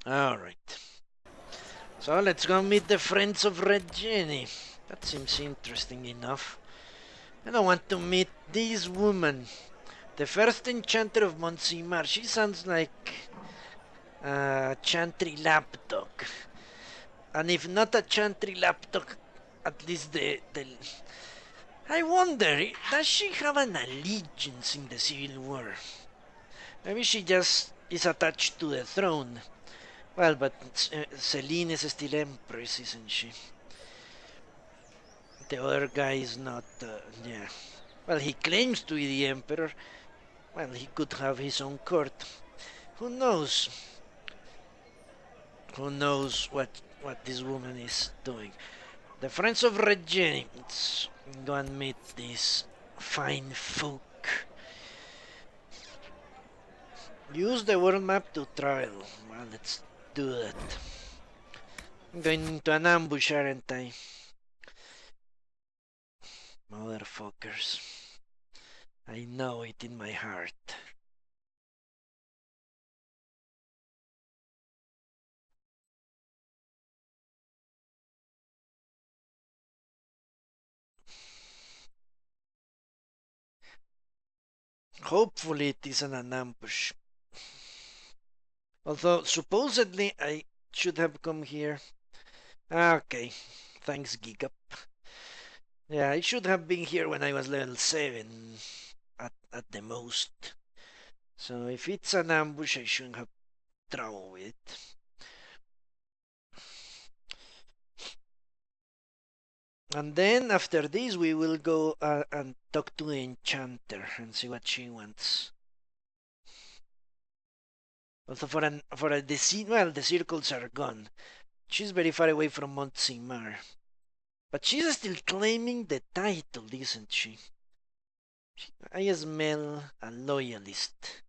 Alright. So let's go meet the Friends of Red Jenny. That seems interesting enough. I don't want to meet this woman. The first enchanter of Monsignor. She sounds like a chantry lapdog. And if not a chantry lapdog, at least the I wonder, does she have an allegiance in the Civil War? Maybe she just is attached to the throne. Well, but Celine is still Empress, isn't she? The other guy is not, yeah. Well, he claims to be the Emperor. Well, he could have his own court. Who knows? Who knows what this woman is doing? The Friends of Red Jenny. Let's go and meet these fine folk. Use the world map to travel. Well, let's do that. I'm going into an ambush, aren't I? Motherfuckers. I know it in my heart. Hopefully it isn't an ambush. Although, supposedly, I should have come here. Okay, thanks, Gigup. Yeah, I should have been here when I was level 7, at the most. So if it's an ambush, I shouldn't have trouble with it. And then, after this, we will go and talk to the enchanter and see what she wants. Also, the circles are gone. She's very far away from Monsignor. But she's still claiming the title, isn't she? I smell a loyalist.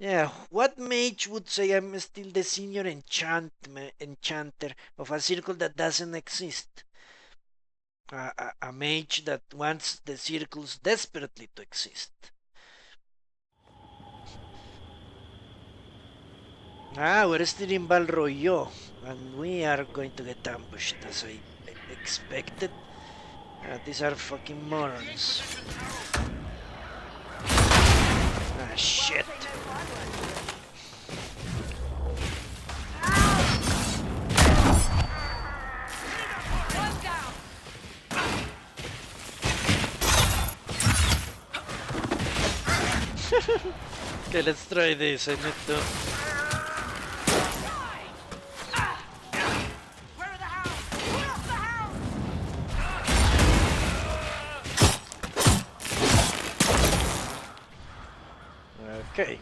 Yeah, what mage would say I'm still the senior enchanter of a circle that doesn't exist? A mage that wants the circles desperately to exist. We're still in Balroyo, and we are going to get ambushed as I expected. These are fucking morons. Shit. Okay, let's try this. I need to... Okay.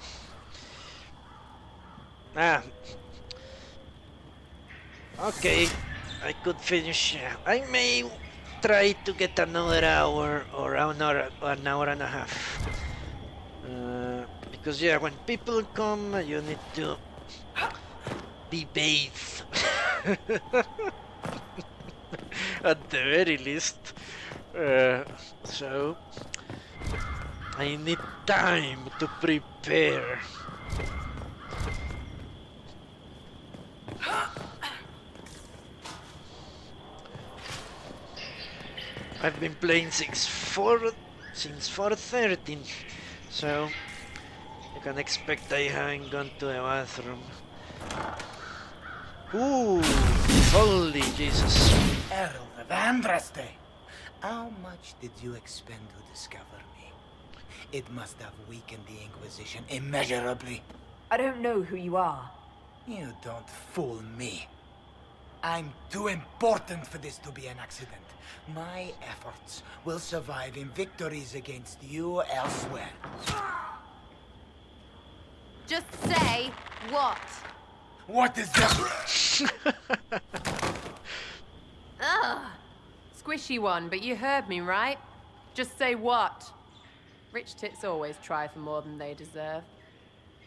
Okay, I could finish. I may try to get another hour or an hour and a half. Because yeah, when people come, you need to be bathed. At the very least. So I need time to prepare. I've been playing since 4:13, so you can expect I haven't gone to the bathroom. Ooh, holy Jesus. Earl of Andraste, how much did you expend to discover me? It must have weakened the Inquisition immeasurably. I don't know who you are. You don't fool me. I'm too important for this to be an accident. My efforts will survive in victories against you elsewhere. Just say what? What is that? Ugh. Squishy one, but you heard me, right? Just say what? Rich tits always try for more than they deserve.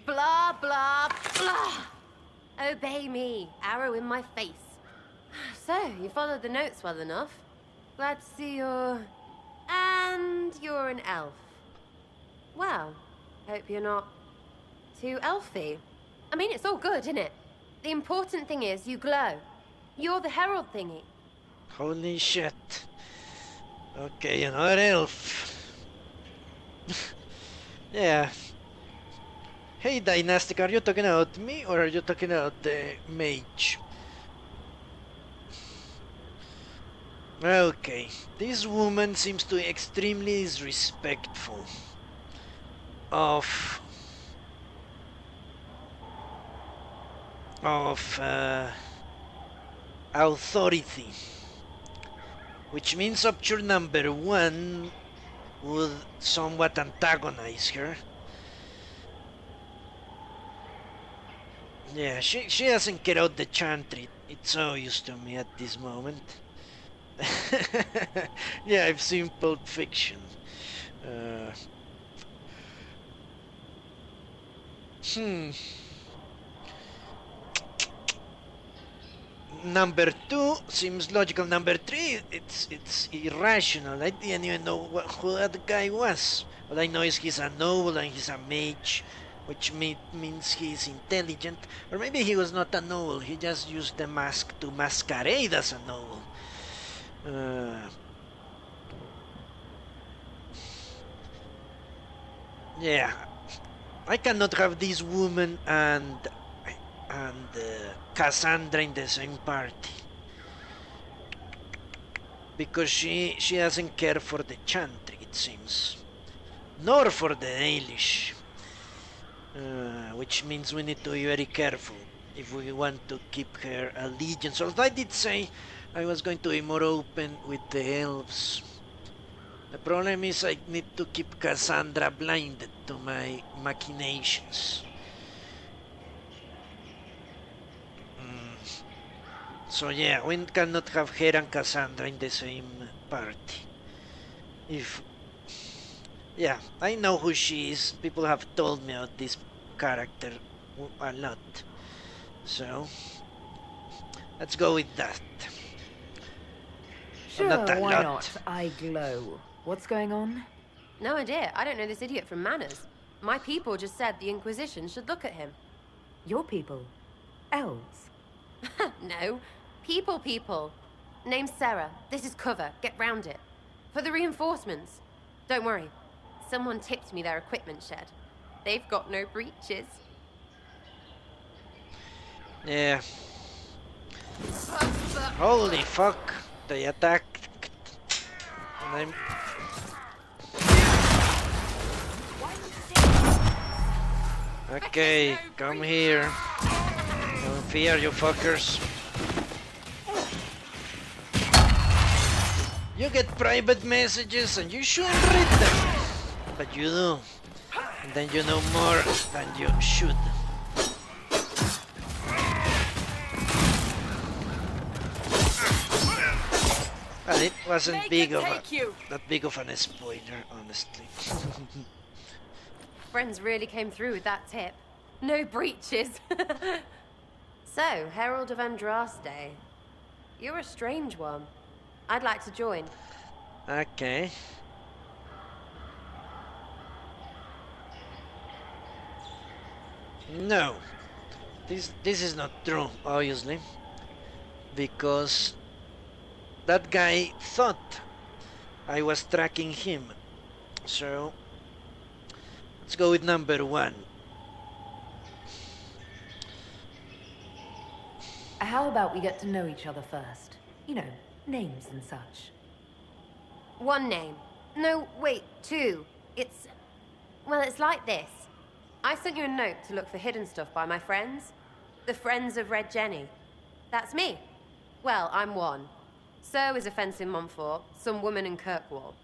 Blah, blah, blah. Obey me. Arrow in my face. So, you followed the notes well enough. Glad to see you're... And you're an elf. Well, hope you're not too elfy. I mean, it's all good, isn't it? The important thing is you glow. You're the herald thingy. Holy shit. Okay, another elf. Yeah. Hey, Dynastic, are you talking about me or are you talking about the mage? Okay, this woman seems to be extremely disrespectful of authority, which means option number one would somewhat antagonize her. Yeah, she doesn't get out the chantry. It's so used to me at this moment. Yeah, I've seen Pulp Fiction. Number two seems logical. Number three, it's irrational. I didn't even know who that guy was. All I know is he's a noble and he's a mage, which means he's intelligent. Or maybe he was not a noble. He just used the mask to masquerade as a noble. Yeah, I cannot have this woman and Cassandra in the same party because she doesn't care for the chantry, it seems, nor for the Dalish, which means we need to be very careful if we want to keep her allegiance. Although I did say I was going to be more open with the elves. The problem is I need to keep Cassandra blinded to my machinations. So yeah, we cannot have her and Cassandra in the same party. Yeah, I know who she is. People have told me about this character a lot. So, let's go with that. Sure, Not a why lot. not? I glow. What's going on? No idea. I don't know this idiot from Manners. My people just said the Inquisition should look at him. Your people? Elves? No. People. Name's Sera. This is cover. Get round it. For the reinforcements. Don't worry. Someone tipped me their equipment shed. They've got no breaches. Yeah. Holy fuck. They attacked. And Okay, come here. Don't fear, you fuckers. You get private messages and you shouldn't read them. But you do. And then you know more than you should. Well, it wasn't that big of an spoiler, honestly. Friends really came through with that tip. No breaches. So, Herald of Andraste. You're a strange one. I'd like to join. Okay. No. This is not true, obviously. Because that guy thought I was tracking him. So let's go with number one. How about we get to know each other first? You know, names and such. One name. No, wait, two. Well, it's like this. I sent you a note to look for hidden stuff by my friends. The Friends of Red Jenny. That's me. Well, I'm one. So is a fence in Montfort, some woman in Kirkwall.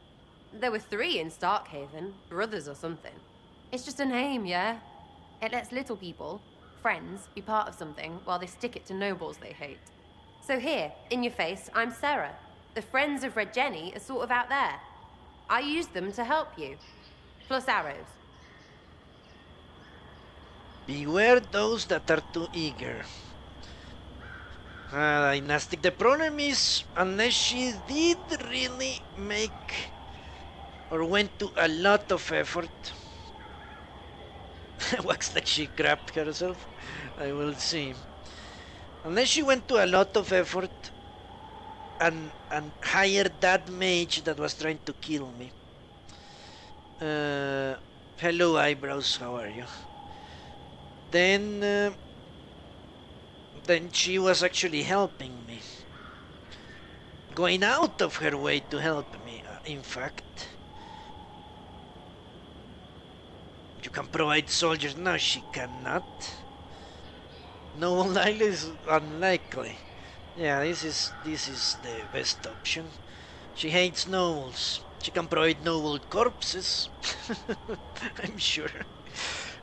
There were 3 in Starkhaven, brothers or something. It's just a name, yeah? It lets little people, friends, be part of something while they stick it to nobles they hate. So here, in your face, I'm Sera. The Friends of Red Jenny are sort of out there. I use them to help you. Plus arrows. Beware those that are too eager. Dynastic. The problem is, unless she did really make or went to a lot of effort. Looks like she grabbed herself. I will see. Unless she went to a lot of effort and hired that mage that was trying to kill me. Hello, eyebrows, how are you? Then she was actually helping me. Going out of her way to help me, in fact. You can provide soldiers. No, she cannot. No, Lila is unlikely. Yeah, this is the best option. She hates nobles. She can provide noble corpses. I'm sure.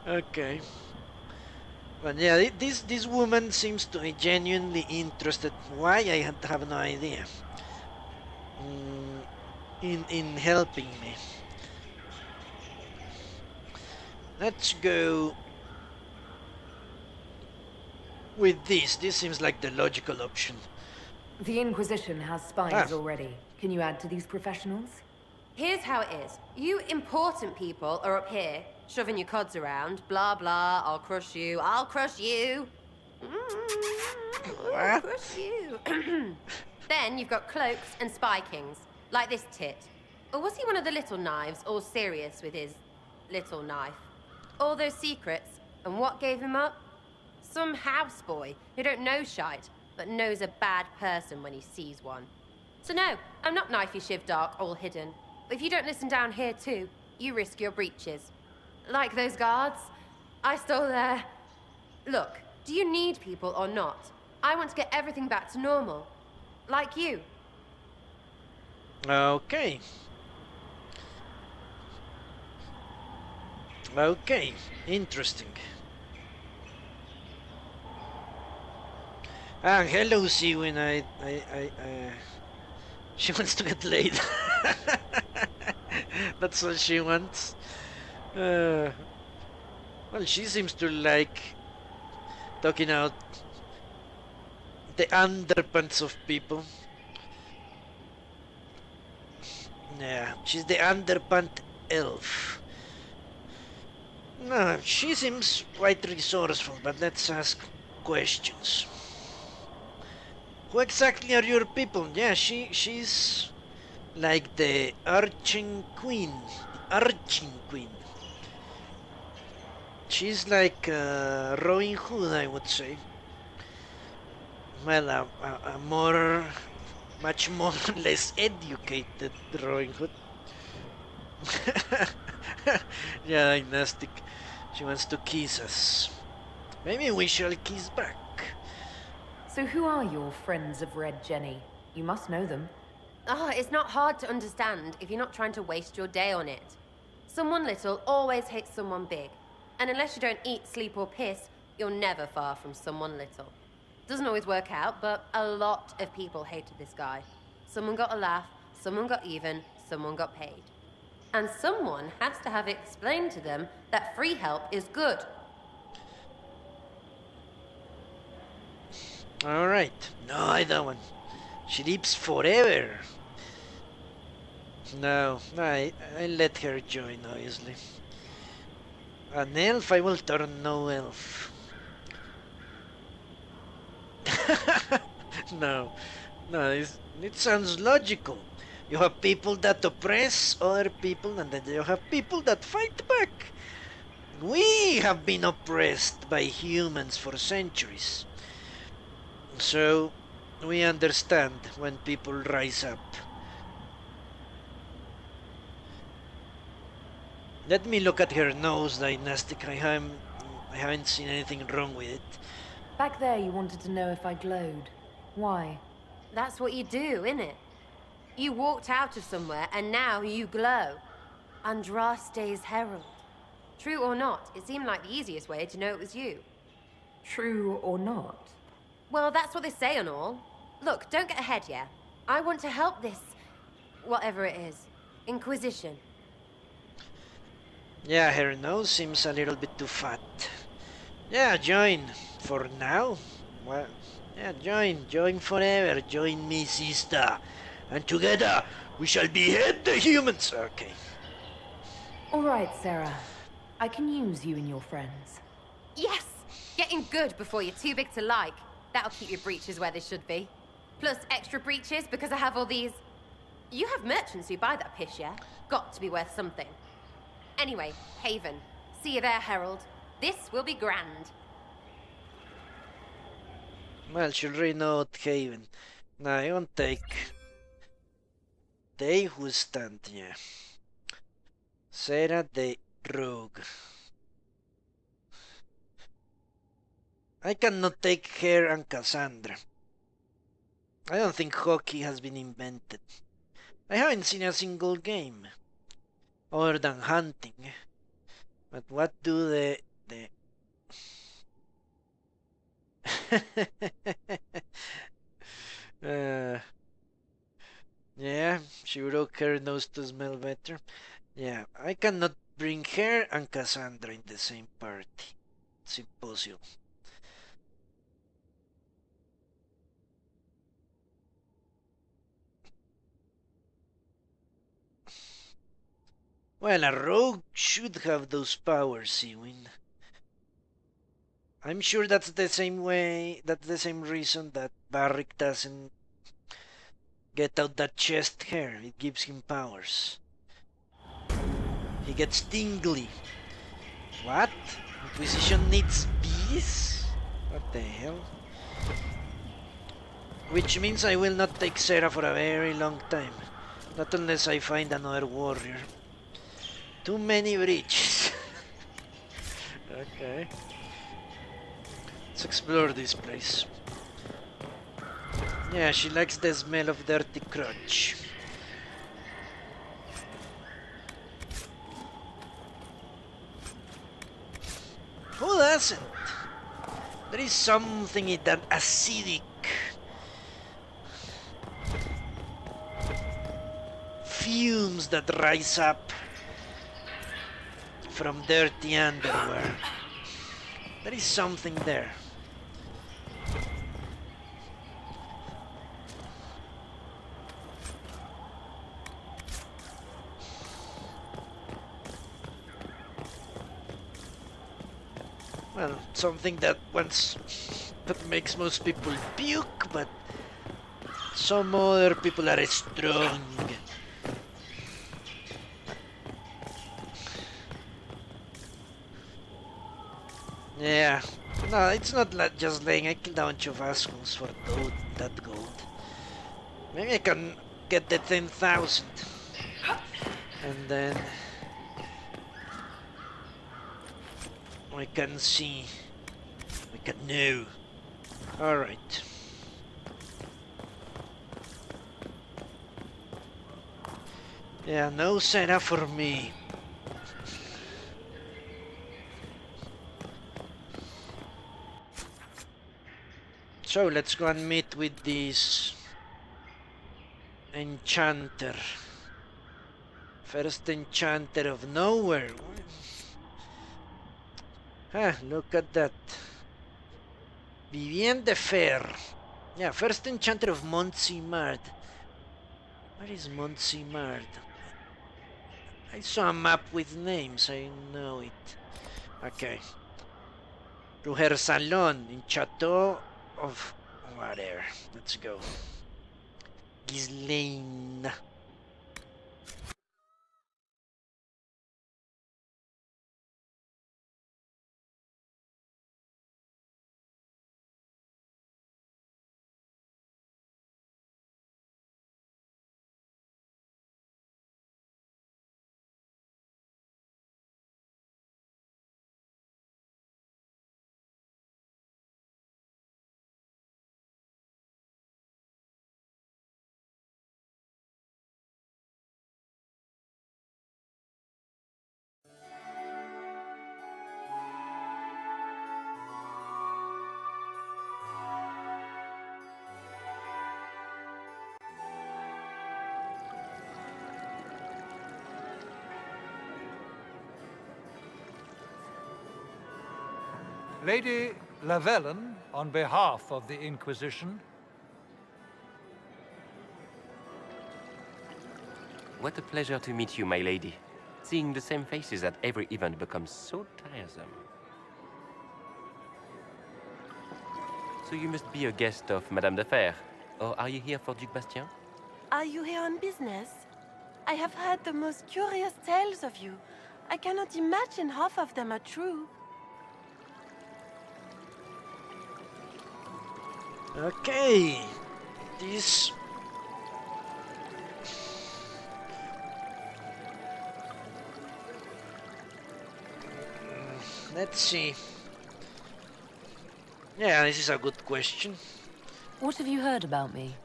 Okay. But yeah, this woman seems to be genuinely interested. Why? I have no idea. In helping me. Let's go with this. This seems like the logical option. The Inquisition has spies already. Can you add to these professionals? Here's how it is. You important people are up here, shoving your cods around. Blah, blah, I'll crush you. I'll crush you. I'll crush you. Then you've got cloaks and spy kings, like this tit. Or was he one of the little knives, all serious with his little knife? All those secrets, and what gave him up? Some houseboy who don't know shite, but knows a bad person when he sees one. So no, I'm not knifey shiv dark, all hidden. But if you don't listen down here too, you risk your breeches. Like those guards, I stole their... Look, do you need people or not? I want to get everything back to normal. Like you. Okay. Okay, interesting. Hello, Siwin. She wants to get laid. That's what she wants. Well, she seems to like talking out the underpants of people. Yeah, she's the underpant elf. No, she seems quite resourceful, but let's ask questions. Who exactly are your people? Yeah, she's like the arching queen. She's like Robin Hood, I would say. Well, a much more less educated Robin Hood. Yeah, dynastic. She wants to kiss us. Maybe we shall kiss back. So who are your friends of Red Jenny? You must know them. It's not hard to understand if you're not trying to waste your day on it. Someone little always hates someone big. And unless you don't eat, sleep, or piss, you're never far from someone little. Doesn't always work out, but a lot of people hated this guy. Someone got a laugh, someone got even, someone got paid. And someone has to have explained to them that free help is good. Alright. No, I don't want. She lives forever. No, I let her join, obviously. An elf, I will turn no elf. No, it sounds logical. You have people that oppress other people, and then you have people that fight back. We have been oppressed by humans for centuries. So, we understand when people rise up. Let me look at her nose, dynastic. I haven't seen anything wrong with it. Back there you wanted to know if I glowed. Why? That's what you do, innit? You walked out of somewhere and now you glow. Andraste's herald. True or not, it seemed like the easiest way to know it was you. True or not? Well, that's what they say and all. Look, don't get ahead, yeah? I want to help this... whatever it is. Inquisition. Yeah, her nose seems a little bit too fat. Yeah, join. For now. Well, yeah, join forever. Join me, sister. And together, we shall behead the humans. Okay. All right, Sera. I can use you and your friends. Yes! Getting good before you're too big to like. That'll keep your breeches where they should be. Plus extra breeches because I have all these... You have merchants who buy that piss, yeah? Got to be worth something. Anyway, Haven. See you there, Herald. This will be grand. Well, she'll already know at Haven. Now, I won't take... They who stand, yeah. Sera the Rogue. I cannot take her and Cassandra. I don't think hockey has been invented. I haven't seen a single game. Other than hunting. But what do the... yeah, she broke her nose to smell better. Yeah, I cannot bring her and Cassandra in the same party. It's impossible. Well, a rogue should have those powers, Sewin. I'm sure that's the same reason that Barrick doesn't get out that chest hair. It gives him powers. He gets tingly. What? Inquisition needs bees? What the hell? Which means I will not take Sera for a very long time. Not unless I find another warrior. Too many breaches. Okay. Let's explore this place. Yeah, she likes the smell of dirty crotch. Who doesn't? There is something in that acidic fumes that rise up from dirty underwear. There is something there. Well, something that makes most people puke, but some other people are strong. Yeah, no, it's not like just laying. I killed a bunch of assholes for that gold. Maybe I can get the 10,000, and then we can see. We can know. All right. Yeah, no Sera for me. So let's go and meet with this enchanter. First enchanter of nowhere. Ah, look at that. Vivienne de Fer. Yeah, first enchanter of Montsimard. Where is Montsimard? I saw a map with names, I know it. Okay. To her salon in Chateau of whatever. Let's go. Ghislaine. Lady Lavellen, on behalf of the Inquisition. What a pleasure to meet you, my lady. Seeing the same faces at every event becomes so tiresome. So you must be a guest of Madame de Fer. Or are you here for Duc Bastien? Are you here on business? I have heard the most curious tales of you. I cannot imagine half of them are true. Okay. This... Let's see. Yeah, this is a good question. What have you heard about me?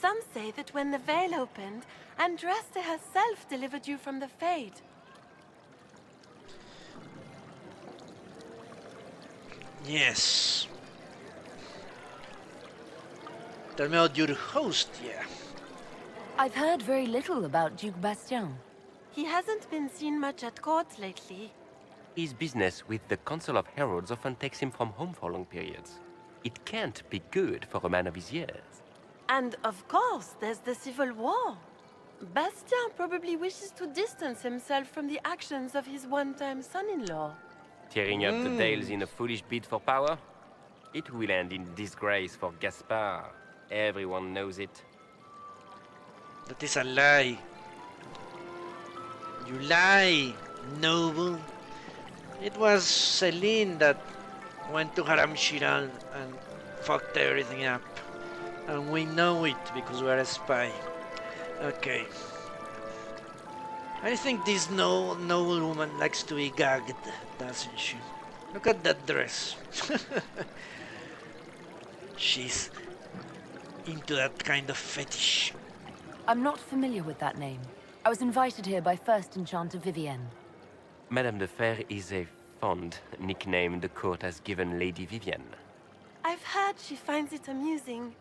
Some say that when the veil opened, Andraste herself delivered you from the Fade. Yes. Tell me about your host, yeah. I've heard very little about Duke Bastien. He hasn't been seen much at court lately. His business with the Council of Heralds often takes him from home for long periods. It can't be good for a man of his years. And of course, there's the civil war. Bastien probably wishes to distance himself from the actions of his one-time son-in-law. Tearing up the Dales in a foolish bid for power? It will end in disgrace for Gaspard. Everyone knows it. That is a lie. You lie, noble. It was Celine that went to Haram Shiral and fucked everything up. And we know it because we're a spy. Okay. I think this noble woman likes to be gagged, doesn't she? Look at that dress. She's into that kind of fetish. I'm not familiar with that name. I was invited here by First Enchanter Vivienne. Madame de Fer is a fond nickname the court has given Lady Vivienne. I've heard she finds it amusing.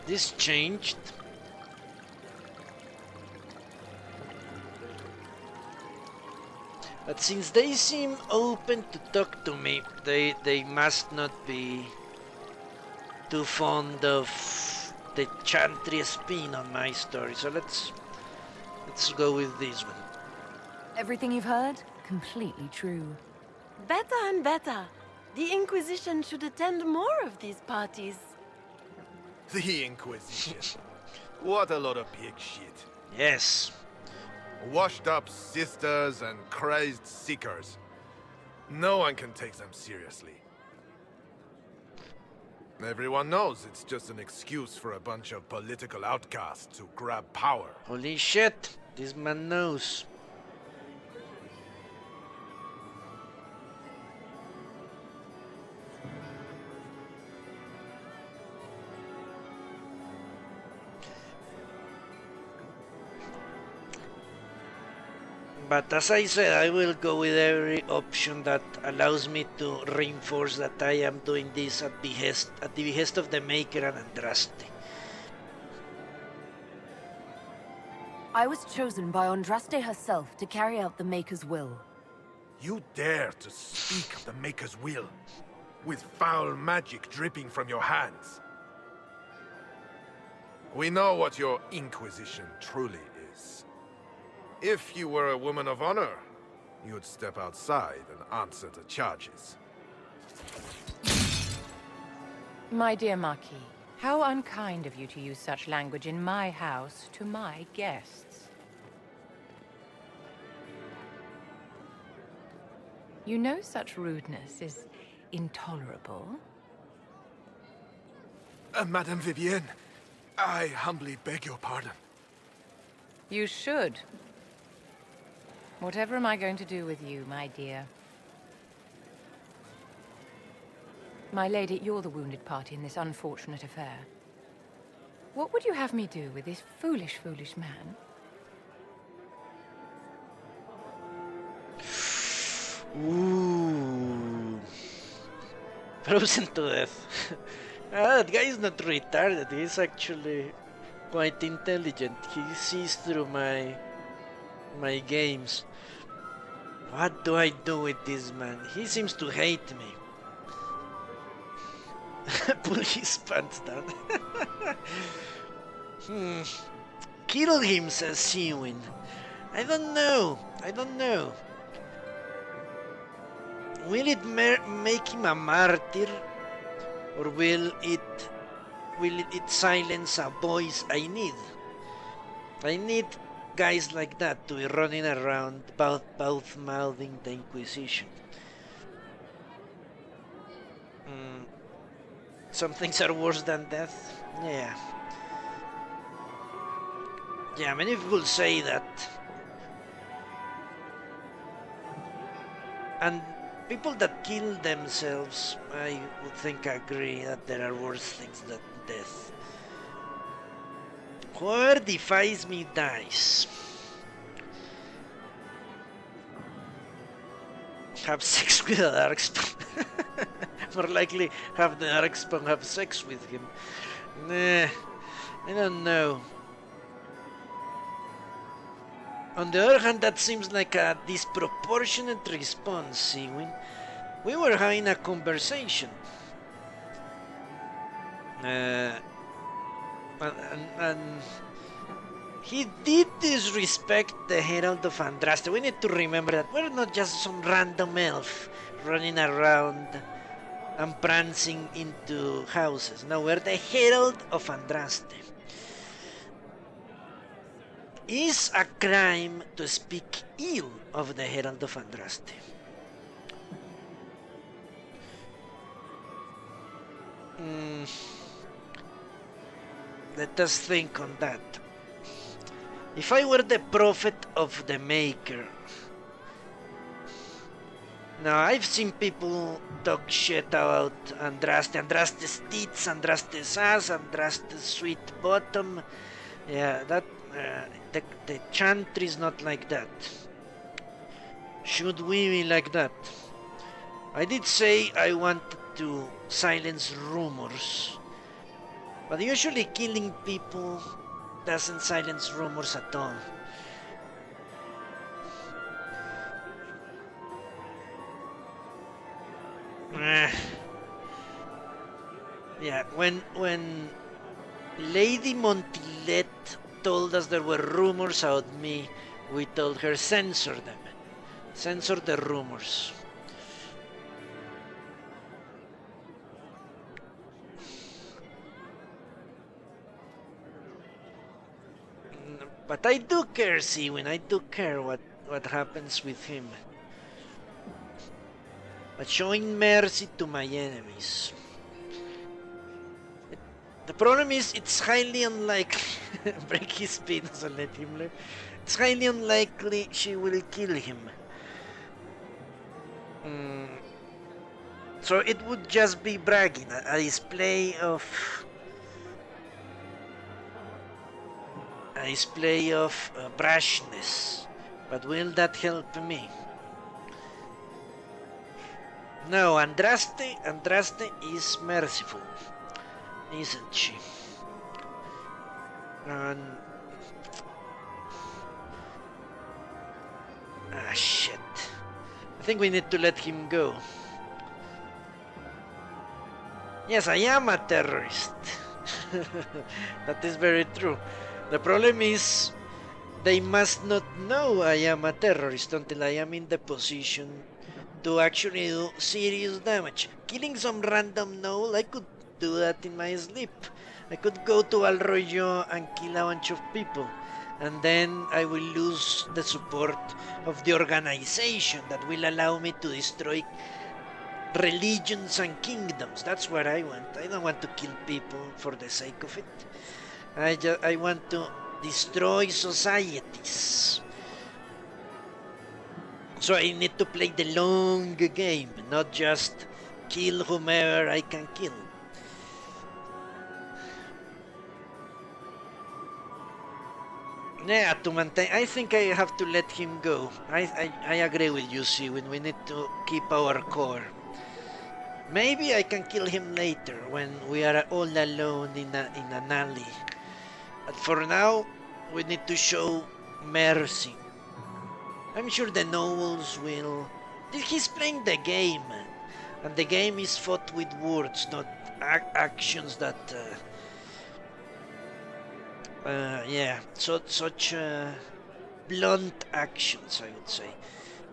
This changed. But since they seem open to talk to me, they must not be too fond of the chantry spin on my story. So let's go with this one. Everything you've heard? Completely true. Better and better. The Inquisition should attend more of these parties. The Inquisition. What a lot of pig shit. Yes. Washed up sisters and crazed seekers. No one can take them seriously. Everyone knows it's just an excuse for a bunch of political outcasts to grab power. Holy shit, this man knows. But as I said, I will go with every option that allows me to reinforce that I am doing this at the behest of the Maker and Andraste. I was chosen by Andraste herself to carry out the Maker's will. You dare to speak of the Maker's will, with foul magic dripping from your hands. We know what your Inquisition truly is. If you were a woman of honor, you'd step outside and answer the charges. My dear Marquis, how unkind of you to use such language in my house to my guests. You know such rudeness is intolerable. Madame Vivienne, I humbly beg your pardon. You should. Whatever am I going to do with you, my dear? My lady, you're the wounded party in this unfortunate affair. What would you have me do with this foolish, foolish man? Ooh. Frozen to death. That guy is not retarded, he's actually quite intelligent. He sees through my games. What do I do with this man? He seems to hate me. Pull his pants down. Kill him, says Sewin. I don't know. I don't know. Will it make him a martyr, or will it silence a voice I need? I need guys like that to be running around both mouthing the Inquisition. Some things are worse than death. Yeah. Yeah, many people say that. And people that kill themselves, I would think agree that there are worse things than death. Whoever defies me dies. Have sex with a darkspawn. More likely have the darkspawn have sex with him. Nah, I don't know. On the other hand, that seems like a disproportionate response, see, we were having a conversation. And he did disrespect the Herald of Andraste. We need to remember that we're not just some random elf running around and prancing into houses. No, we're the Herald of Andraste. Is a crime to speak ill of the Herald of Andraste. Let us think on that. If I were the prophet of the Maker... Now, I've seen people talk shit about Andraste, Andraste's tits, Andraste's ass, Andraste's sweet bottom. Yeah, that... the chantry is not like that. Should we be like that? I did say I wanted to silence rumors, but usually killing people doesn't silence rumors at all. Yeah, when Lady Montilet told us there were rumors about me, we told her censor them. Censor the rumors. But I do care, Seawin, I do care what happens with him. But showing mercy to my enemies. The problem is, it's highly unlikely. Break his penis and let him live. It's highly unlikely she will kill him. So it would just be bragging, a display of brashness. But will that help me? No, Andraste is merciful, isn't she? Shit. I think we need to let him go. Yes, I am a terrorist. That is very true. The problem is, they must not know I am a terrorist until I am in the position to actually do serious damage. Killing some random gnoll, I could do that in my sleep. I could go to Alroyo and kill a bunch of people, and then I will lose the support of the organization that will allow me to destroy religions and kingdoms. That's what I want. I don't want to kill people for the sake of it. I want to destroy societies. So I need to play the long game, not just kill whomever I can kill. Yeah, to maintain, I think I have to let him go. I agree with you, see, when we need to keep our core. Maybe I can kill him later when we are all alone in an alley. But for now, we need to show mercy. I'm sure the nobles will... He's playing the game, and the game is fought with words, not actions that... yeah, such blunt actions, I would say.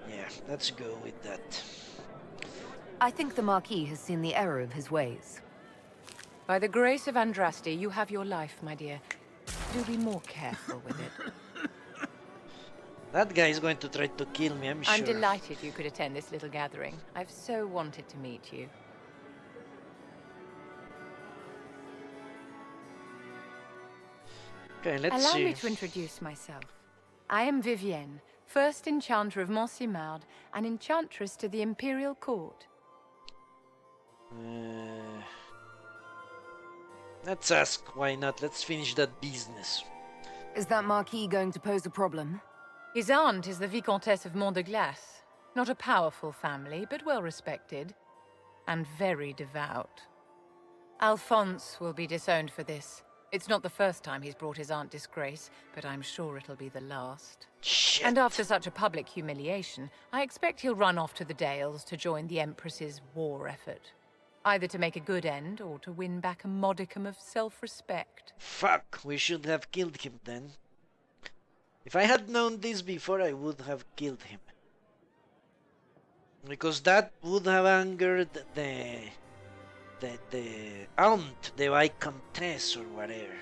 Yeah, let's go with that. I think the Marquis has seen the error of his ways. By the grace of Andraste, you have your life, my dear. Do be more careful with it. That guy is going to try to kill me, I'm sure. I'm delighted you could attend this little gathering. I've so wanted to meet you. Okay, let's Allow see. me to introduce myself. I am Vivienne, first enchanter of Montsimard, and enchantress to the Imperial Court. Let's ask, why not? Let's finish that business. Is that Marquis going to pose a problem? His aunt is the Vicomtesse of Mont de Glace. Not a powerful family, but well respected. And very devout. Alphonse will be disowned for this. It's not the first time he's brought his aunt disgrace, but I'm sure it'll be the last. Shit. And after such a public humiliation, I expect he'll run off to the Dales to join the Empress's war effort. Either to make a good end, or to win back a modicum of self-respect. Fuck, we should have killed him then. If I had known this before, I would have killed him. Because that would have angered the aunt, the Viscountess or whatever.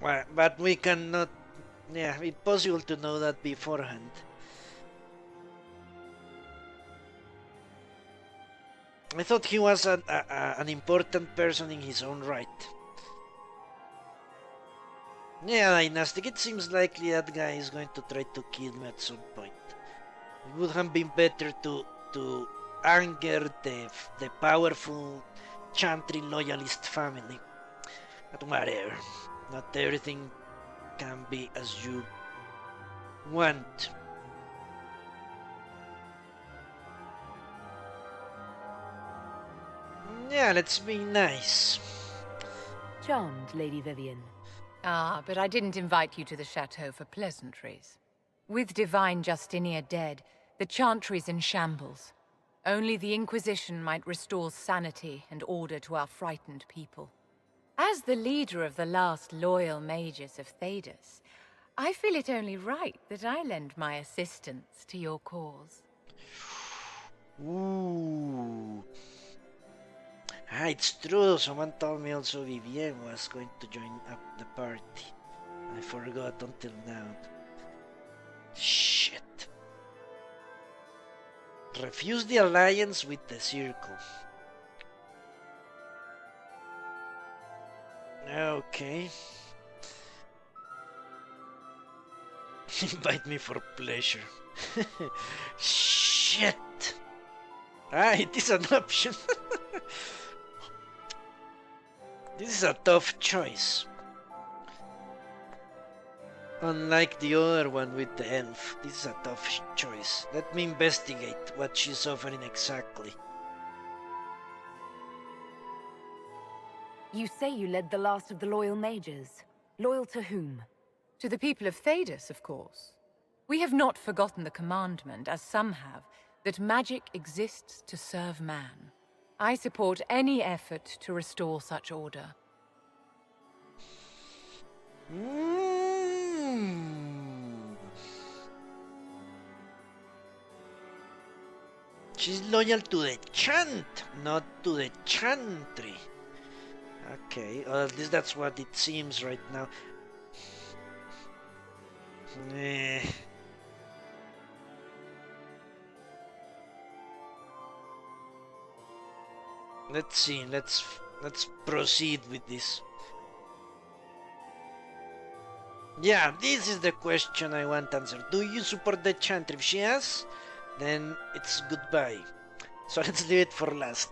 Well, but we cannot... Yeah, it's possible to know that beforehand. I thought he was an important person in his own right. Yeah, Dynastic, it seems likely that guy is going to try to kill me at some point. It would have been better to anger the powerful Chantry loyalist family. But whatever, not everything can be as you want. Yeah, let's be nice. Charmed, Lady Vivienne. Ah, but I didn't invite you to the chateau for pleasantries. With Divine Justinia dead, the Chantry's in shambles. Only the Inquisition might restore sanity and order to our frightened people. As the leader of the last loyal mages of Thedas, I feel it only right that I lend my assistance to your cause. Ooh. Ah, it's true. Someone told me also Vivienne was going to join up the party. I forgot until now. Shit. Refuse the alliance with the Circle. Okay. Invite me for pleasure. Shit. Ah, it is an option. This is a tough choice. Unlike the other one with the elf, this is a tough choice. Let me investigate what she's offering exactly. You say you led the last of the loyal mages. Loyal to whom? To the people of Thedas, of course. We have not forgotten the commandment, as some have, that magic exists to serve man. I support any effort to restore such order. She's loyal to the chant, not to the chantry. Okay, or at least that's what it seems right now. Let's see, let's proceed with this. Yeah, this is the question I want answered. Do you support the chantry? If she has, then it's goodbye. So let's leave it for last.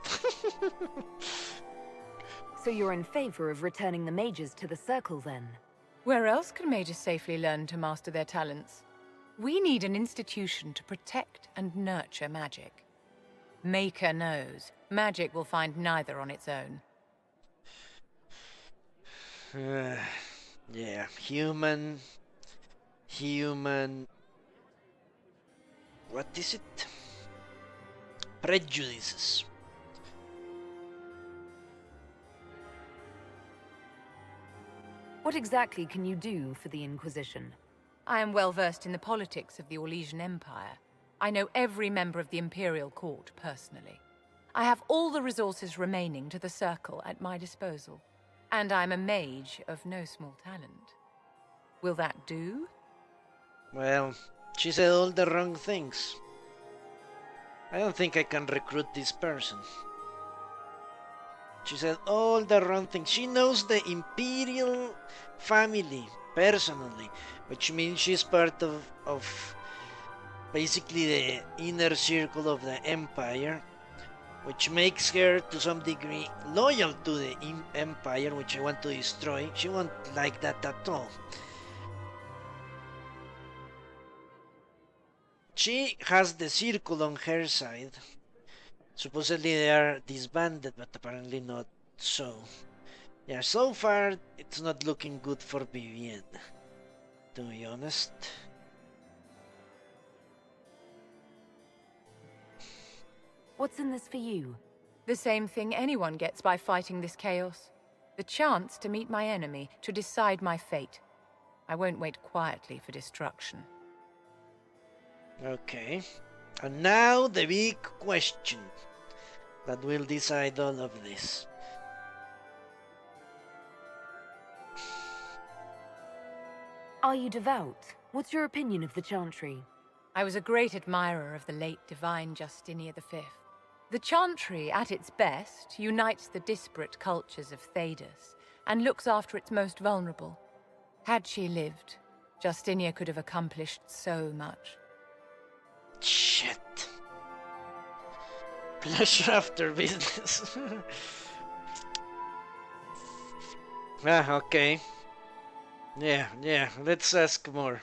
So you're in favor of returning the mages to the Circle, then? Where else can mages safely learn to master their talents? We need an institution to protect and nurture magic. Maker knows, magic will find neither on its own. Yeah, human... What is it? Prejudices. What exactly can you do for the Inquisition? I am well versed in the politics of the Orlesian Empire. I know every member of the Imperial Court personally. I have all the resources remaining to the Circle at my disposal. And I'm a mage of no small talent. Will that do? Well, she said all the wrong things. I don't think I can recruit this person. She said all the wrong things. She knows the Imperial family personally, which means she's part of basically the inner circle of the Empire, which makes her to some degree loyal to the Empire, which I want to destroy. She won't like that at all. She has the circle on her side. Supposedly they are disbanded, but apparently not so. Yeah, so far it's not looking good for Vivienne, to be honest. What's in this for you? The same thing anyone gets by fighting this chaos. The chance to meet my enemy, to decide my fate. I won't wait quietly for destruction. Okay. And now the big question that will decide all of this. Are you devout? What's your opinion of the Chantry? I was a great admirer of the late divine Justinian V. The Chantry, at its best, unites the disparate cultures of Thedas and looks after its most vulnerable. Had she lived, Justinia could have accomplished so much. Shit. Pleasure after business. Okay. Yeah, let's ask more.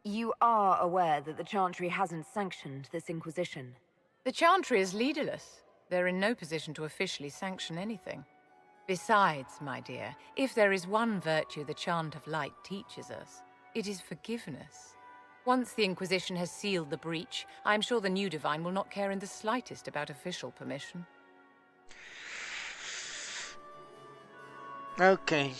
You are aware that the Chantry hasn't sanctioned this Inquisition. The Chantry is leaderless. They're in no position to officially sanction anything. Besides, my dear, if there is one virtue the Chant of Light teaches us, it is forgiveness. Once the Inquisition has sealed the breach, I'm sure the new Divine will not care in the slightest about official permission. Okay.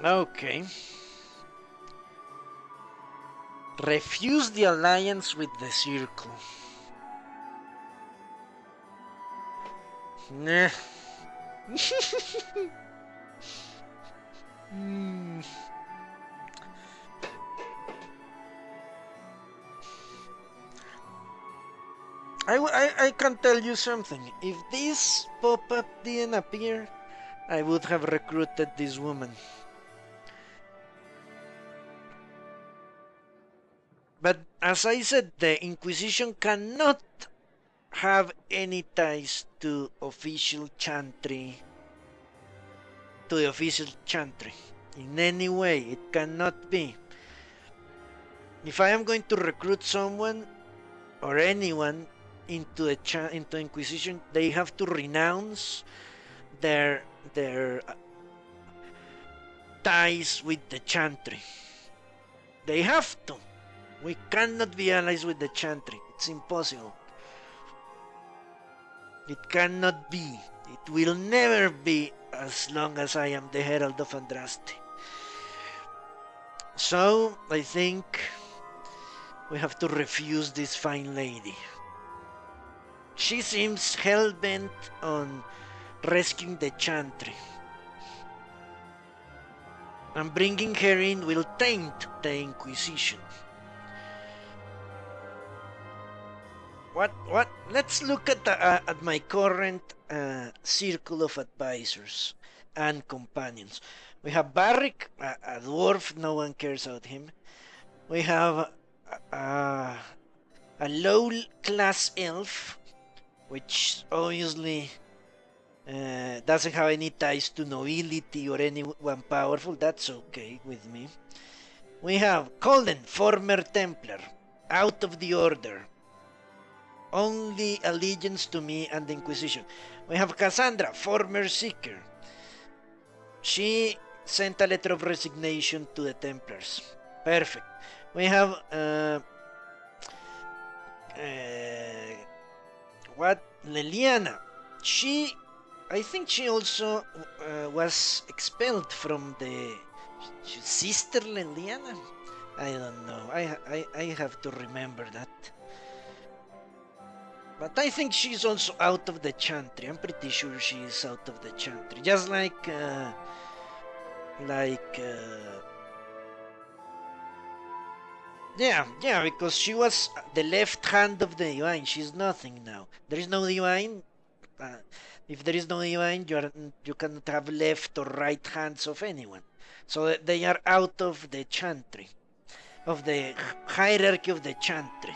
Okay. Refuse the alliance with the Circle. Nah. I can tell you something. If this pop-up didn't appear, I would have recruited this woman. But as I said, the Inquisition cannot have any ties to official Chantry, to the official Chantry. In any way, it cannot be. If I am going to recruit someone or anyone into Inquisition, they have to renounce their ties with the Chantry. They have to. We cannot be allies with the Chantry. It's impossible. It cannot be. It will never be as long as I am the Herald of Andraste. So, I think we have to refuse this fine lady. She seems hell-bent on rescuing the Chantry. And bringing her in will taint the Inquisition. What? Let's look at my current circle of advisors and companions. We have Barrick, a dwarf, no one cares about him. We have a low-class elf, which obviously doesn't have any ties to nobility or anyone powerful. That's okay with me. We have Colden, former Templar, out of the Order. Only allegiance to me and the Inquisition. We have Cassandra, former Seeker. She sent a letter of resignation to the Templars. Perfect. We have what Leliana? I think she also was expelled from the sister Leliana. I don't know. I have to remember that. But I think she's also out of the chantry. I'm pretty sure she is out of the chantry. Just like yeah, because she was the left hand of the divine. She's nothing now. There is no divine. If there is no divine, you cannot have left or right hands of anyone. So they are out of the chantry, of the hierarchy of the chantry.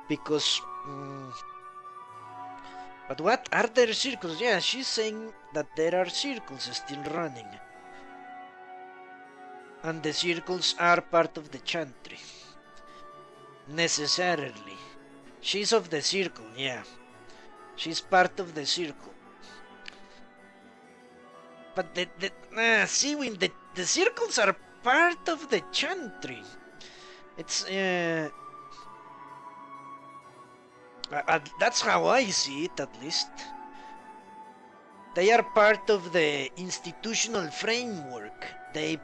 Because, but what are there circles? Yeah, she's saying that there are circles still running. And the circles are part of the chantry. Necessarily. She's of the circle, yeah. She's part of the circle. But see, when the circles are part of the chantry, it's that's how I see it, at least. They are part of the institutional framework they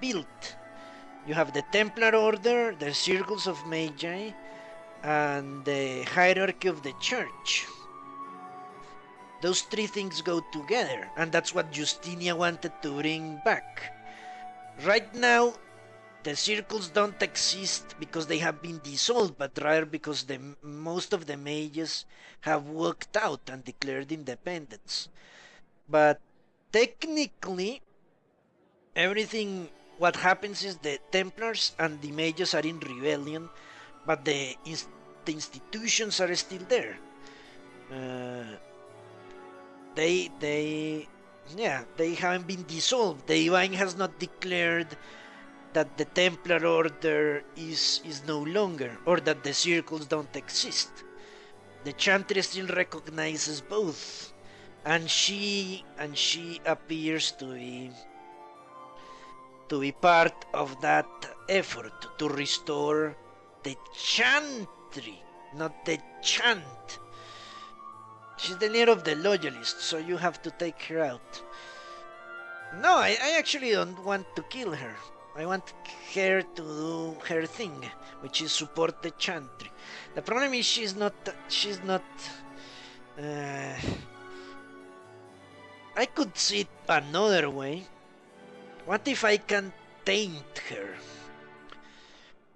built. You have the Templar Order, the Circles of Magi, and the hierarchy of the church. Those three things go together, and that's what Justinia wanted to bring back. Right now, the circles don't exist because they have been dissolved, but rather because most of the mages have walked out and declared independence. But technically, what happens is the Templars and the mages are in rebellion, but the institutions are still there. They haven't been dissolved. The divine has not declared that the Templar Order is no longer, or that the circles don't exist. The chantry still recognizes both, and she appears to be part of that effort to restore the chantry, not the chant. She's the leader of the loyalists, so you have to take her out. No, I actually don't want to kill her. I want her to do her thing, which is support the chantry. The problem is she's not. I could see it another way. What if I can taint her?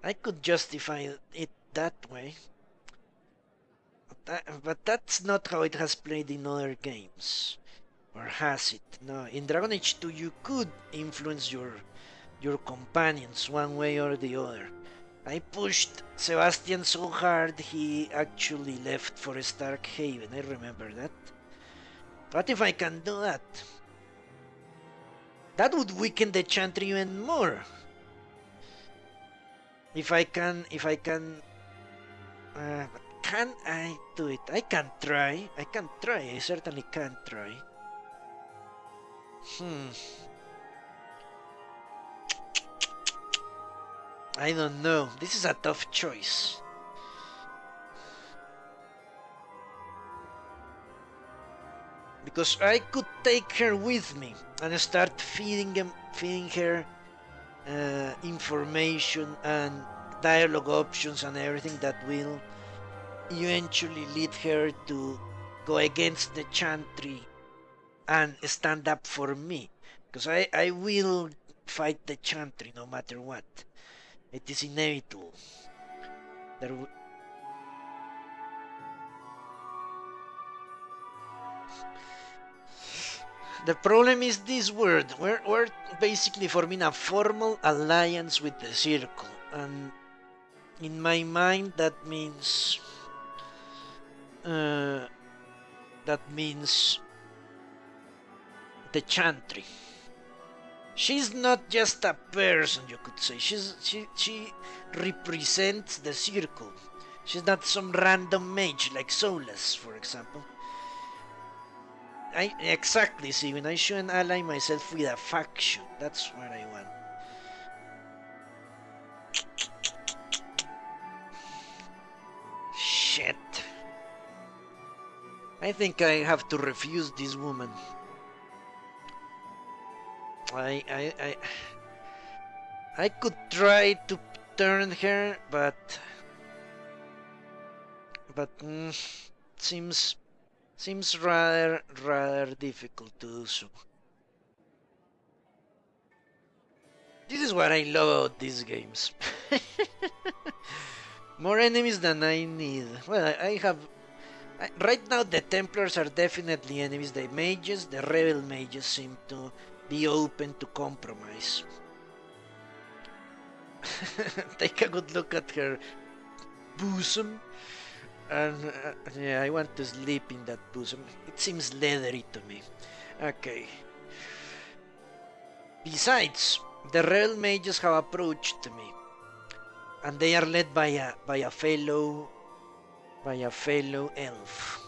I could justify it that way. But that's not how it has played in other games. Or has it? No, in Dragon Age 2 you could influence your companions one way or the other. I pushed Sebastian so hard he actually left for Starkhaven. I remember that. What if I can do that? That would weaken the chantry even more. If I can, can I do it? I can try. I certainly can try. I don't know. This is a tough choice. Because I could take her with me and start feeding her information and dialogue options and everything that will eventually lead her to go against the chantry and stand up for me. Because I will fight the chantry no matter what. It is inevitable. The problem is this word. We're basically forming a formal alliance with the circle, and in my mind that means the chantry. She's not just a person, you could say. She represents the circle. She's not some random mage like Solus, for example. Exactly, see, when I shouldn't ally myself with a faction. That's what I want. Shit. I think I have to refuse this woman. I could try to turn her, but seems rather difficult to do so. This is what I love about these games. More enemies than I need. Well, I have... right now the Templars are definitely enemies. The mages, the rebel mages seem to be open to compromise. Take a good look at her bosom. And yeah, I want to sleep in that bosom. It seems leathery to me. Okay. Besides, the rebel mages have approached me, and they are led by a fellow elf.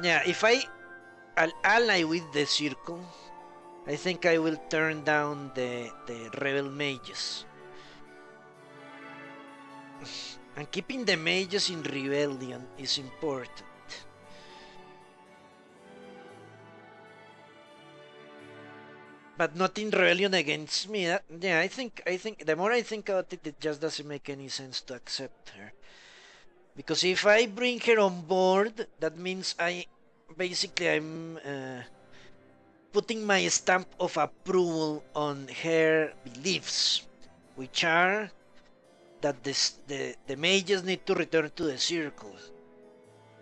Yeah, if I'll ally with the circle, I think I will turn down the rebel mages. And keeping the mages in rebellion is important. But not in rebellion against me. Yeah, I think the more I think about it, it just doesn't make any sense to accept her. Because if I bring her on board, that means I'm putting my stamp of approval on her beliefs, which are that the mages need to return to the circle,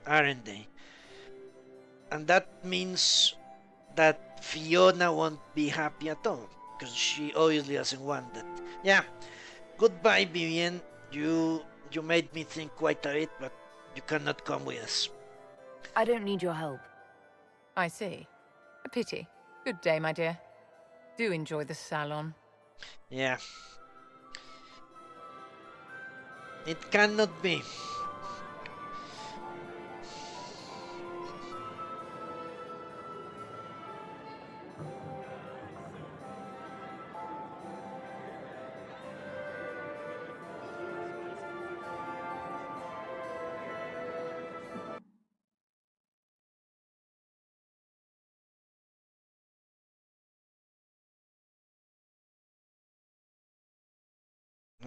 aren't they? And that means that Fiona won't be happy at all, because she obviously doesn't want that. Yeah, goodbye, Vivienne. You made me think quite a bit, but you cannot come with us. I don't need your help. I see. A pity. Good day, my dear. Do enjoy the salon. Yeah. It cannot be.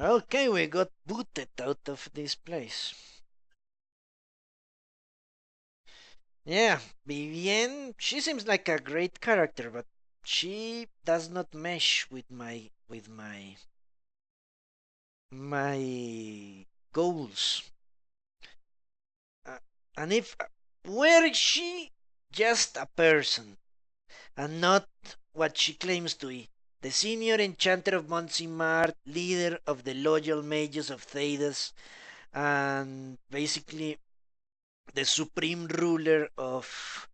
Okay, we got booted out of this place. Yeah, Vivienne, she seems like a great character, but she does not mesh with my goals. And if were she just a person and not what she claims to be, the senior enchanter of Monsignor, leader of the loyal mages of Thedas, and basically the supreme ruler of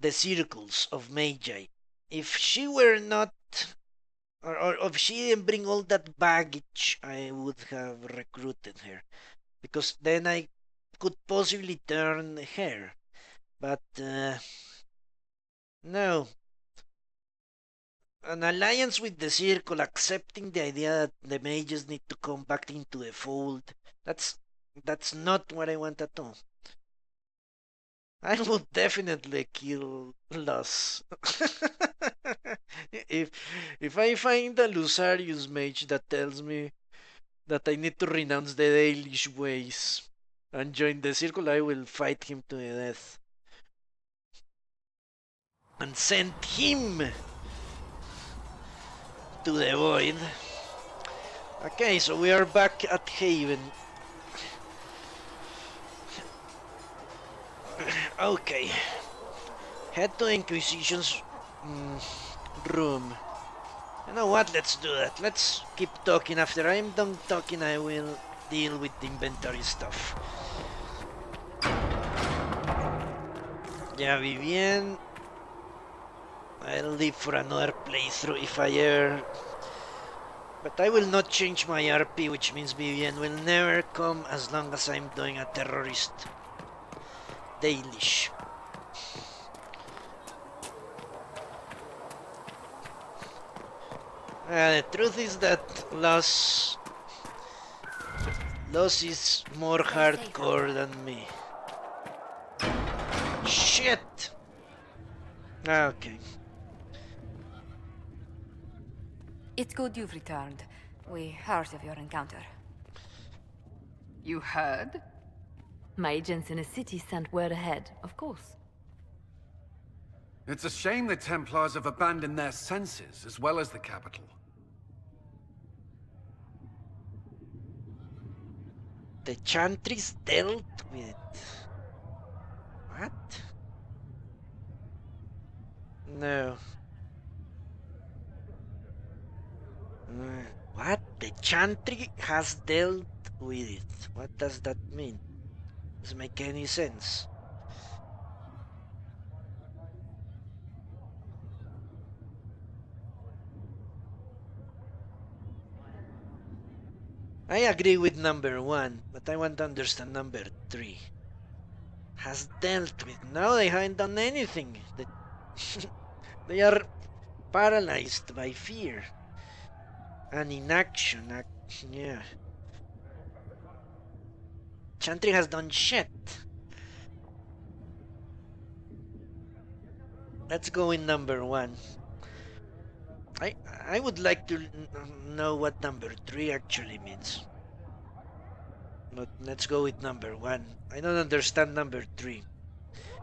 the circles of Magi. If she were not, or if she didn't bring all that baggage, I would have recruited her, because then I could possibly turn her. But no. An alliance with the circle, accepting the idea that the mages need to come back into the fold, that's not what I want at all. I would definitely kill Lus. if I find a Lusarius mage that tells me that I need to renounce the Dalish ways and join the circle, I will fight him to the death. And send him to the void. Okay, so we are back at Haven. Okay. Head to Inquisition's room. You know what? Let's do that. Let's keep talking. After I'm done talking, I will deal with the inventory stuff. Yeah, Vivienne. I'll live for another playthrough if I ever... But I will not change my RP, which means Vivienne will never come as long as I'm doing a terrorist Dalish. The truth is that Loss is more hardcore than me. Shit! Okay. It's good you've returned. We heard of your encounter. You heard? My agents in the city sent word ahead, of course. It's a shame the Templars have abandoned their senses, as well as the capital. The Chantries dealt with... What? No. What? The Chantry has dealt with it. What does that mean? Doesn't make any sense. I agree with number 1, but I want to understand number 3. Has dealt with. No, they haven't done anything. They are paralyzed by fear and inaction. Yeah. Chantry has done shit. Let's go in number 1. I would like to know what number 3 actually means. But let's go with number 1. I don't understand number 3.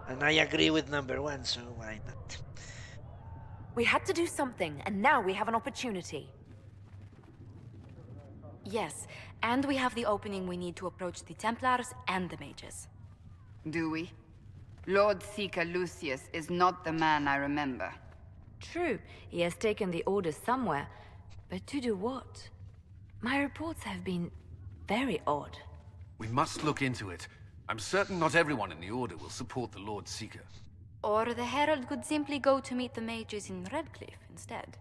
And I agree with number 1, so why not? We had to do something, and now we have an opportunity. Yes, and we have the opening we need to approach the Templars and the mages. Do we? Lord Seeker Lucius is not the man I remember. True, he has taken the orders somewhere, but to do what? My reports have been very odd. We must look into it. I'm certain not everyone in the Order will support the Lord Seeker. Or the Herald could simply go to meet the mages in Redcliffe instead.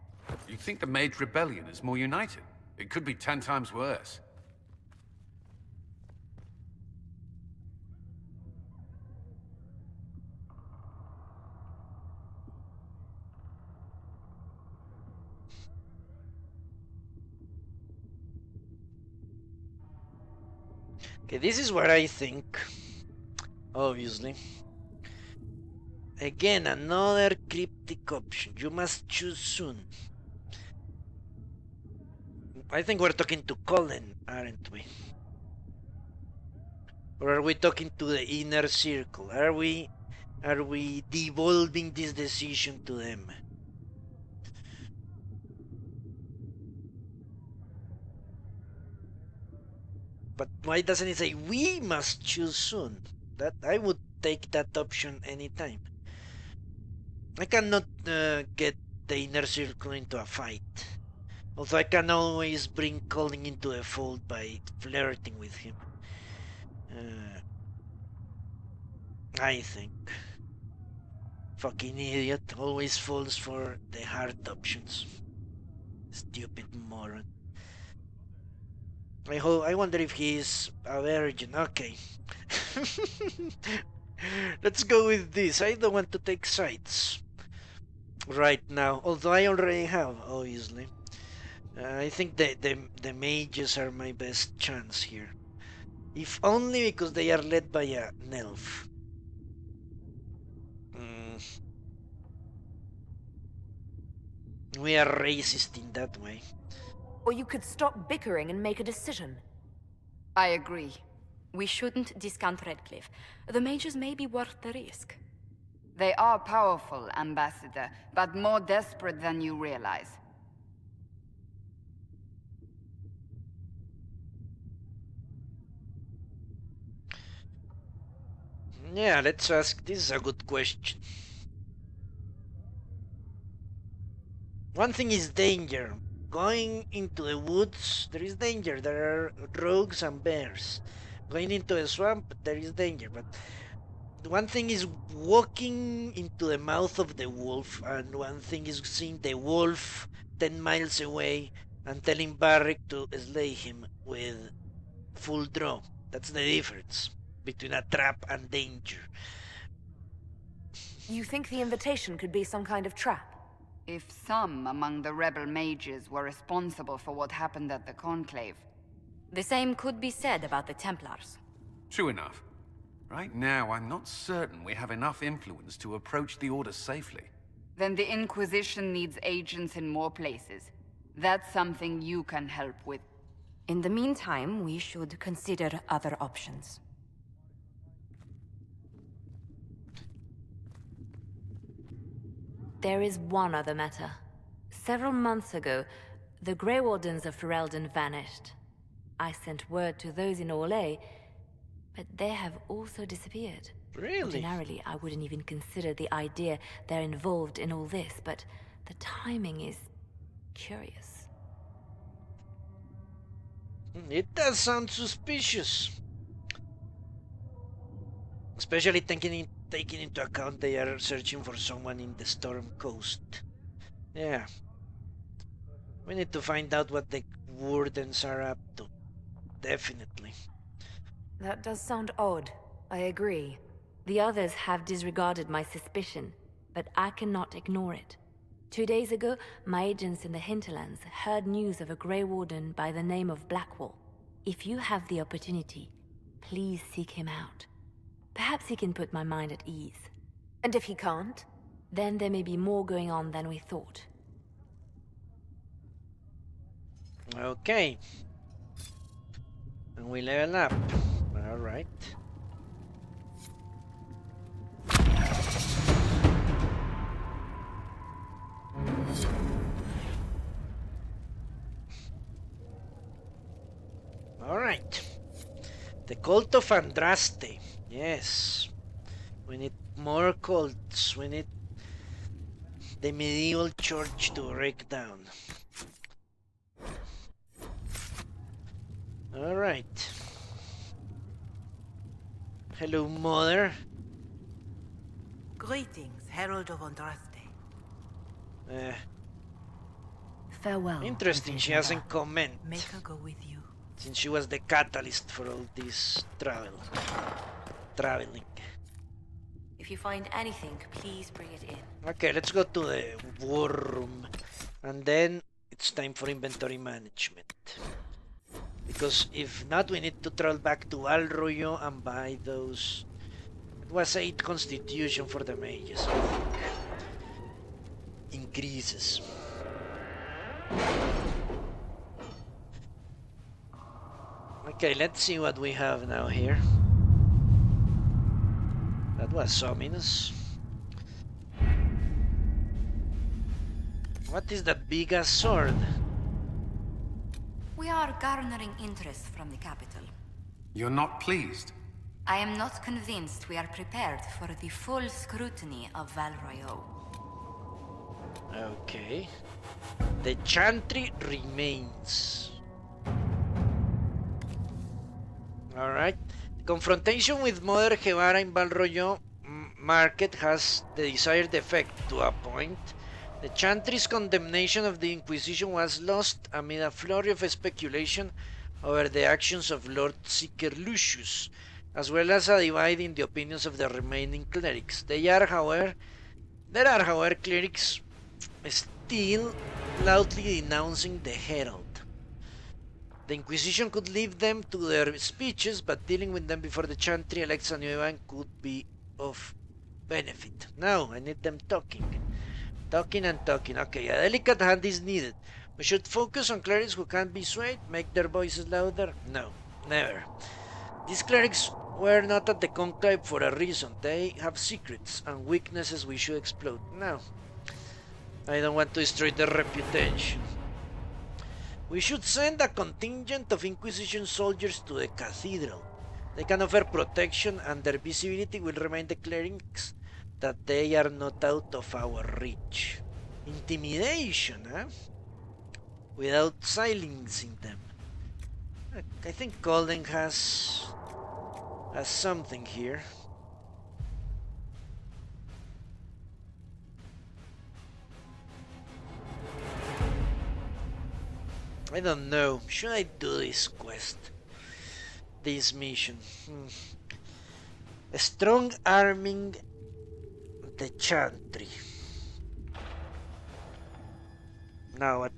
You think the Mage Rebellion is more united? It could be 10 times worse. Okay, this is what I think. Obviously. Again, another cryptic option. You must choose soon. I think we're talking to Colin, aren't we? Or are we talking to the inner circle? Are we devolving this decision to them? But why doesn't it say we must choose soon? That I would take that option anytime. I cannot get the inner circle into a fight. Although I can always bring Colin into the fold by flirting with him. I think. Fucking idiot always falls for the hard options. Stupid moron. I wonder if he is a virgin. Okay. Let's go with this. I don't want to take sides right now, although I already have, obviously. I think the mages are my best chance here. If only because they are led by an elf. We are racist in that way. Or you could stop bickering and make a decision. I agree. We shouldn't discount Redcliffe. The mages may be worth the risk. They are powerful, Ambassador, but more desperate than you realize. Yeah, let's ask. This is a good question. One thing is danger. Going into the woods, there is danger. There are rogues and bears. Going into a swamp, there is danger. But one thing is walking into the mouth of the wolf, and one thing is seeing the wolf 10 miles away and telling Barrick to slay him with full draw. That's the difference between a trap and danger. You think the invitation could be some kind of trap? If some among the rebel mages were responsible for what happened at the Conclave. The same could be said about the Templars. True enough. Right now, I'm not certain we have enough influence to approach the Order safely. Then the Inquisition needs agents in more places. That's something you can help with. In the meantime, we should consider other options. There is one other matter. Several months ago, the Grey Wardens of Ferelden vanished. I sent word to those in Orlais, but they have also disappeared. Really? Ordinarily, I wouldn't even consider the idea they're involved in all this, but the timing is curious. It does sound suspicious. Especially taking into account they are searching for someone in the Storm Coast. Yeah. We need to find out what the Wardens are up to. Definitely. That does sound odd. I agree. The others have disregarded my suspicion, but I cannot ignore it. 2 days ago, my agents in the hinterlands heard news of a Grey Warden by the name of Blackwall. If you have the opportunity, please seek him out. Perhaps he can put my mind at ease. And if he can't? Then there may be more going on than we thought. Okay. And we level up. Alright. Alright. The Cult of Andraste. Yes. We need more cults. We need the medieval church to break down. Alright. Hello, Mother. Greetings, Herald of Andraste. Farewell. Interesting, she hasn't comment. Make her go with you. Since she was the catalyst for all this traveling. If you find anything, please bring it in. Okay, let's go to the war room. And then it's time for inventory management. Because if not, we need to travel back to Alroyo and buy those. It was 8 constitution for the mages, I think. Increases. Okay, let's see what we have now here. That was ominous. What is that big ass sword? We are garnering interest from the capital. You're not pleased? I am not convinced we are prepared for the full scrutiny of Valroyo. Okay. The Chantry remains. Alright. Confrontation with Mother Guevara in Valroyo Market has the desired effect to a point. The Chantry's condemnation of the Inquisition was lost amid a flurry of speculation over the actions of Lord Seeker Lucius, as well as a divide in the opinions of the remaining clerics. There are, however, clerics still loudly denouncing the Herald. The Inquisition could leave them to their speeches, but dealing with them before the Chantry elects a new event could be of benefit. Now, I need them talking. Talking and talking. Okay, a delicate hand is needed. We should focus on clerics who can't be swayed, make their voices louder? No, never. These clerics were not at the conclave for a reason. They have secrets and weaknesses we should explode. No, I don't want to destroy their reputation. We should send a contingent of Inquisition soldiers to the cathedral. They can offer protection, and their visibility will remind the clerics that they are not out of our reach. Intimidation, huh? Without silencing them. I think Golden has something here. I don't know. Should I do this quest? This mission? A strong arming the Chantry. Now what?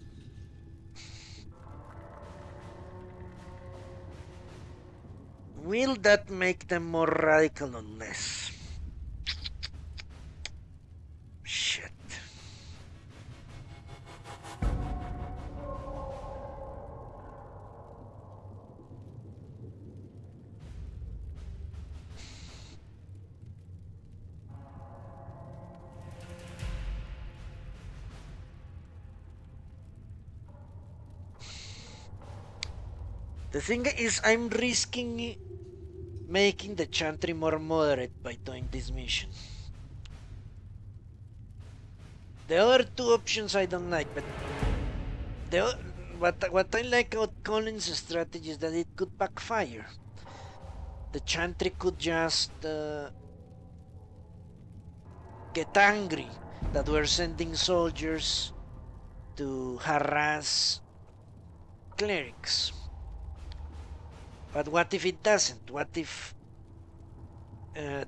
Will that make them more radical or less? Shit. The thing is, I'm risking making the chantry more moderate by doing this mission. The other two options I don't like, but what I like about Colin's strategy is that it could backfire. The chantry could just get angry that we're sending soldiers to harass clerics. But what if it doesn't? What if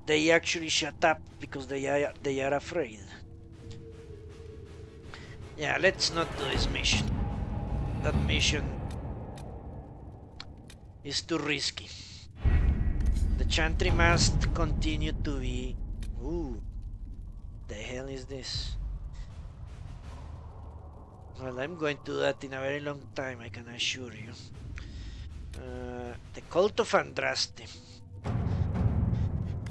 they actually shut up because they are afraid? Yeah, let's not do this mission. That mission is too risky. The chantry must continue to be... Ooh, the hell is this? Well, I'm going to do that in a very long time, I can assure you. The Cult of Andraste.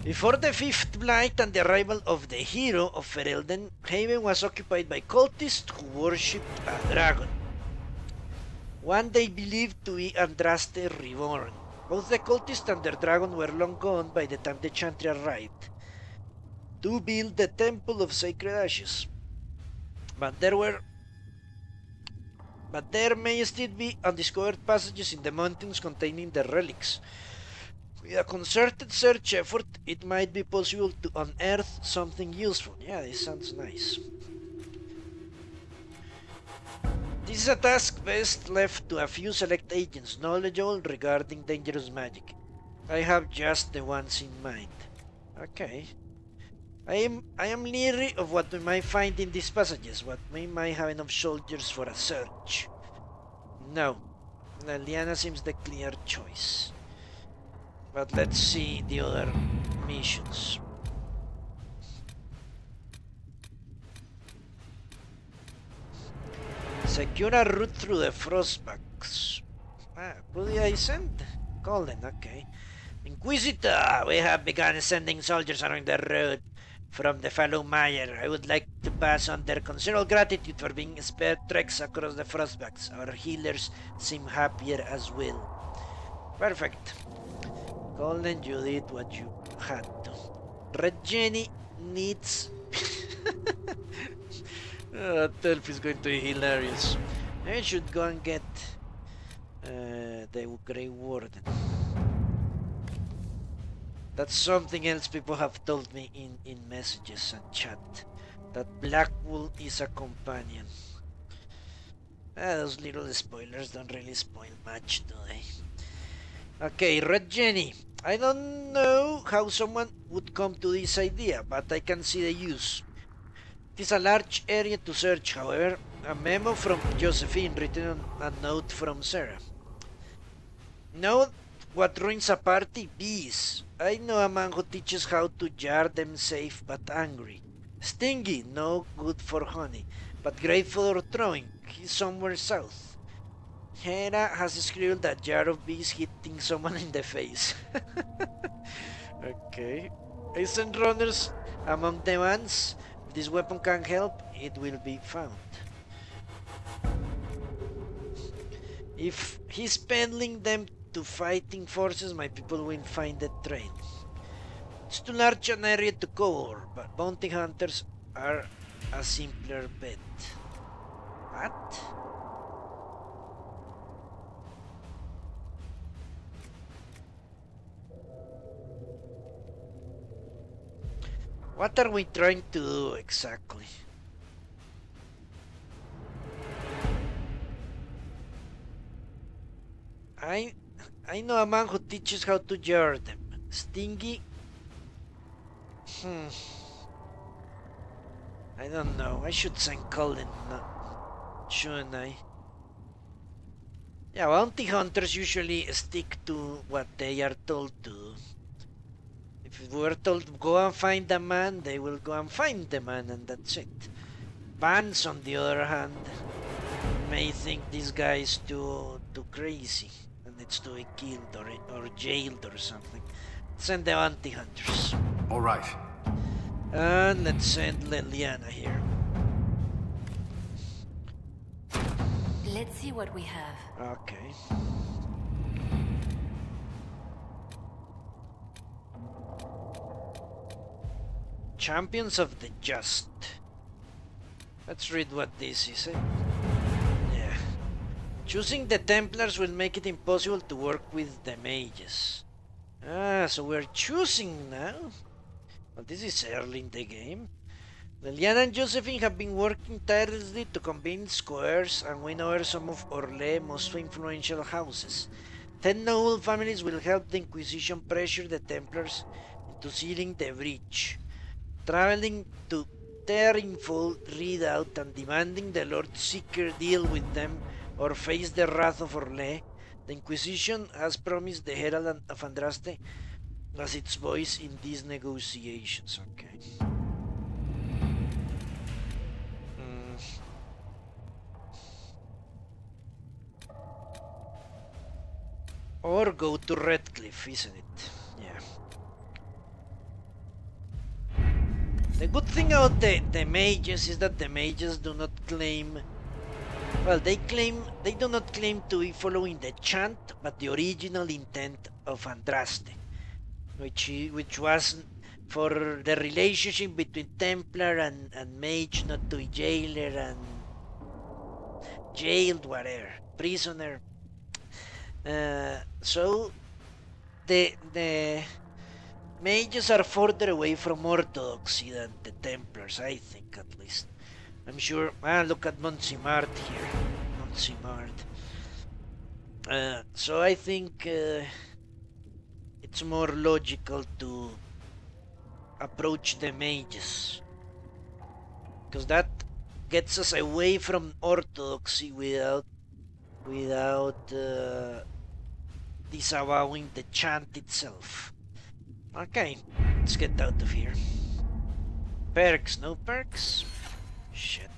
Before the Fifth Blight and the arrival of the hero of Ferelden, Haven was occupied by cultists who worshipped a dragon. One they believed to be Andraste reborn. Both the cultists and their dragon were long gone by the time the chantry arrived to build the Temple of Sacred Ashes. But there may still be undiscovered passages in the mountains containing the relics. With a concerted search effort, it might be possible to unearth something useful. Yeah, this sounds nice. This is a task best left to a few select agents knowledgeable regarding dangerous magic. I have just the ones in mind. Okay. I am leery of what we might find in these passages, but we might have enough soldiers for a search. No, Liliana seems the clear choice. But let's see the other missions. Secure a route through the Frostbacks. Who did I send? Colin, okay. Inquisitor, we have begun sending soldiers along the road from the Fallow Mire. I would like to pass on their considerable gratitude for being spared treks across the Frostbacks. Our healers seem happier as well. Perfect. Colin, you did what you had to. Red Jenny needs... That elf is going to be hilarious. I should go and get the Grey Warden. That's something else people have told me in messages and chat. That Blackwool is a companion. Those little spoilers don't really spoil much, do they? Okay, Red Jenny. I don't know how someone would come to this idea, but I can see the use. It is a large area to search, however. A memo from Josephine written on a note from Sera. Know what ruins a party? Bees. I know a man who teaches how to jar them safe but angry. Stingy, no good for honey, but great for throwing. He's somewhere south. Hera has scribbled a jar of bees hitting someone in the face. Okay. I send runners among the ones. If this weapon can help, it will be found. If he's peddling them to fighting forces, my people will find the train. It's too large an area to cover, but bounty hunters are a simpler bet. What? What are we trying to do exactly? I know a man who teaches how to jar them. Stingy? I don't know. I should send Colin. No. shouldn't I? Yeah, bounty hunters usually stick to what they are told to do. If we're told to go and find a man, they will go and find the man, and that's it. Bans, on the other hand, may think this guy is too crazy and needs to be killed or jailed or something. Send the bounty hunters. All right. And let's send Liliana here. Let's see what we have. Okay. Champions of the Just. Let's read what this is. Yeah. Choosing the Templars will make it impossible to work with the mages. Ah, so we're choosing now? Well, this is early in the game. Liliana and Josephine have been working tirelessly to convince squares and win over some of Orlé's most influential houses. 10 noble families will help the Inquisition pressure the Templars into sealing the breach. Traveling to Terringfold Redoubt and demanding the Lord Seeker deal with them or face the wrath of Orlé, the Inquisition has promised the Herald of Andraste as its voice in these negotiations. Okay. Or go to Redcliffe, isn't it? Yeah. The good thing about the mages is that the mages do not claim... Well, they do not claim to be following the chant, but the original intent of Andraste, which was for the relationship between Templar and mage not to be jailer and jailed, whatever, prisoner. So the mages are further away from orthodoxy than the Templars, I think, at least. I'm sure. Look at Montsimart here. Montsimart. So I think it's more logical to approach the mages, because that gets us away from orthodoxy without disavowing the chant itself. Okay, let's get out of here. Perks, no perks? Shit.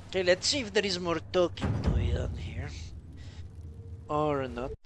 Okay, let's see if there is more talking to be done here. Or not.